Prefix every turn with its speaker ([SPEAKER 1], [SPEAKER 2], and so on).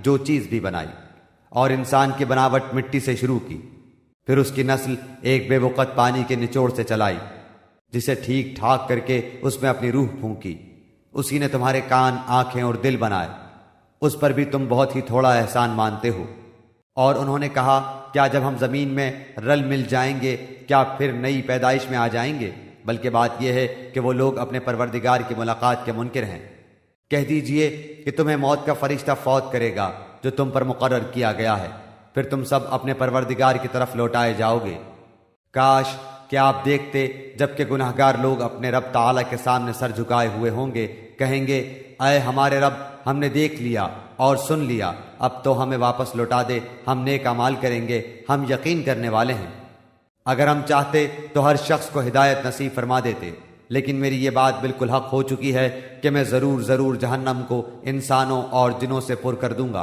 [SPEAKER 1] جو چیز بھی بنائی، اور انسان کی بناوٹ مٹی سے شروع کی، پھر اس کی نسل ایک بے وقت پانی کے نچوڑ سے چلائی، جسے ٹھیک ٹھاک کر کے اس میں اپنی روح پھونکی۔ اسی نے تمہارے کان، آنکھیں اور دل بنائے، اس پر بھی تم بہت ہی تھوڑا احسان مانتے ہو۔ اور انہوں نے کہا، کیا جب ہم زمین میں رل مل جائیں گے کیا پھر نئی پیدائش میں آ جائیں گے؟ بلکہ بات یہ ہے کہ وہ لوگ اپنے پروردگار کی ملاقات کے منکر ہیں۔ کہہ دیجئے کہ تمہیں موت کا فرشتہ فوت کرے گا جو تم پر مقرر کیا گیا ہے، پھر تم سب اپنے پروردگار کی طرف لوٹائے جاؤ گے۔ کاش کہ آپ دیکھتے جب کہ گناہگار لوگ اپنے رب تعالیٰ کے سامنے سر جھکائے ہوئے ہوں گے، کہیں گے، اے ہمارے رب، ہم نے دیکھ لیا اور سن لیا، اب تو ہمیں واپس لوٹا دے، ہم نیک اعمال کریں گے، ہم یقین کرنے والے ہیں۔ اگر ہم چاہتے تو ہر شخص کو ہدایت نصیب فرما دیتے، لیکن میری یہ بات بالکل حق ہو چکی ہے کہ میں ضرور جہنم کو انسانوں اور جنوں سے پر کر دوں گا۔